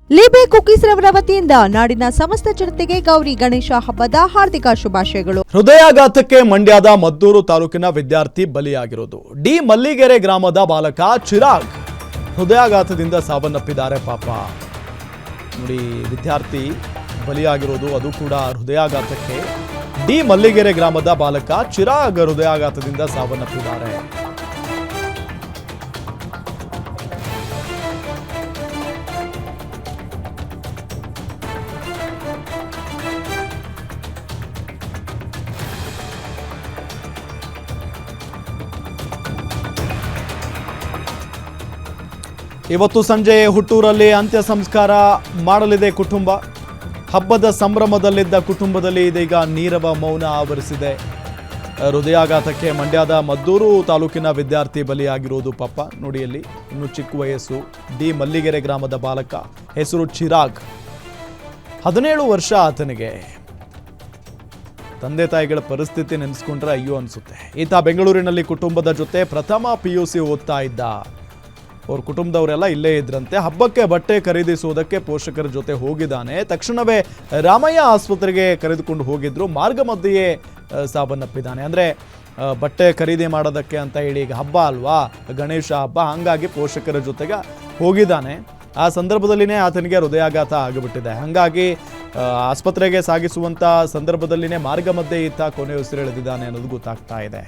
ಲಿಬೆ cookies ರವರ ವತಿಯಿಂದ ನಾಡಿನ ಸಮಸ್ತ ಜನತೆಗೆ ಗೌರಿ ಗಣೇಶ ಹಬ್ಬದ ಹಾರ್ದಿಕ ಶುಭಾಶಯಗಳು. ಹೃದಯಾಘಾತಕ್ಕೆ ಮಂಡ್ಯದ ಮದ್ದೂರು ತಾಲೂಕಿನ ವಿದ್ಯಾರ್ಥಿ ಬಲಿಯಾಗಿರೋದು. ಡಿ ಮಲ್ಲಿಗೆರೆ ಗ್ರಾಮದ ಬಾಲಕ ಚಿರಾಗ್ ಹೃದಯಾಘಾತದಿಂದ ಸಾವನ್ನಪ್ಪಿದ್ದಾರೆ. ಪಾಪ ನೋಡಿ, ವಿದ್ಯಾರ್ಥಿ ಬಲಿಯಾಗಿರೋದು, ಅದು ಕೂಡ ಹೃದಯಾಘಾತಕ್ಕೆ. ಡಿ ಮಲ್ಲಿಗೆರೆ ಗ್ರಾಮದ ಬಾಲಕ ಚಿರಾಗ್ ಹೃದಯಾಘಾತದಿಂದ ಸಾವನ್ನಪ್ಪಿದ್ದಾರೆ. ಇವತ್ತು ಸಂಜೆ ಹುಟ್ಟೂರಲ್ಲಿ ಅಂತ್ಯ ಸಂಸ್ಕಾರ ಮಾಡಲಿದೆ ಕುಟುಂಬ. ಹಬ್ಬದ ಸಂಭ್ರಮದಲ್ಲಿದ್ದ ಕುಟುಂಬದಲ್ಲಿ ಇದೀಗ ನೀರವ ಮೌನ ಆವರಿಸಿದೆ. ಹೃದಯಾಘಾತಕ್ಕೆ ಮಂಡ್ಯದ ಮದ್ದೂರು ತಾಲೂಕಿನ ವಿದ್ಯಾರ್ಥಿ ಬಲಿಯಾಗಿರುವುದು. ಪಾಪ ನೋಡಿ, ಅಲ್ಲಿ ಇನ್ನು ಚಿಕ್ಕ ವಯಸ್ಸು. ಡಿ ಮಲ್ಲಿಗೆರೆ ಗ್ರಾಮದ ಬಾಲಕ, ಹೆಸರು ಚಿರಾಗ್, 17 ವರ್ಷ ಆತನಿಗೆ. ತಂದೆ ತಾಯಿಗಳ ಪರಿಸ್ಥಿತಿ ನೆನೆಸ್ಕೊಂಡ್ರೆ ಅಯ್ಯೋ ಅನಿಸುತ್ತೆ. ಈತ ಬೆಂಗಳೂರಿನಲ್ಲಿ ಕುಟುಂಬದ ಜೊತೆ ಪ್ರಥಮ PUC ಓದ್ತಾ ಇದ್ದ. ಅವ್ರ ಕುಟುಂಬದವರೆಲ್ಲ ಇಲ್ಲೇ ಇದ್ರಂತೆ. ಹಬ್ಬಕ್ಕೆ ಬಟ್ಟೆ ಖರೀದಿಸುವುದಕ್ಕೆ ಪೋಷಕರ ಜೊತೆ ಹೋಗಿದ್ದಾನೆ. ತಕ್ಷಣವೇ ರಾಮಯ್ಯ ಆಸ್ಪತ್ರೆಗೆ ಕರೆದುಕೊಂಡು ಹೋಗಿದ್ರು. ಮಾರ್ಗ ಮಧ್ಯೆಯೇ ಸಾವನ್ನಪ್ಪಿದ್ದಾನೆ. ಅಂದರೆ ಬಟ್ಟೆ ಖರೀದಿ ಮಾಡೋದಕ್ಕೆ ಅಂತ ಹೇಳಿ, ಈಗ ಹಬ್ಬ ಅಲ್ವಾ, ಗಣೇಶ ಹಬ್ಬ, ಹಾಗಾಗಿ ಪೋಷಕರ ಜೊತೆಗೆ ಹೋಗಿದ್ದಾನೆ. ಆ ಸಂದರ್ಭದಲ್ಲಿನೇ ಆತನಿಗೆ ಹೃದಯಾಘಾತ ಆಗಿಬಿಟ್ಟಿದೆ. ಹಾಗಾಗಿ ಆಸ್ಪತ್ರೆಗೆ ಸಾಗಿಸುವಂಥ ಸಂದರ್ಭದಲ್ಲಿನೇ ಮಾರ್ಗ ಮಧ್ಯೆ ಈತ ಕೊನೆ ಉಸಿರೆಳೆದಿದ್ದಾನೆ ಅನ್ನೋದು ಗೊತ್ತಾಗ್ತಾ ಇದೆ.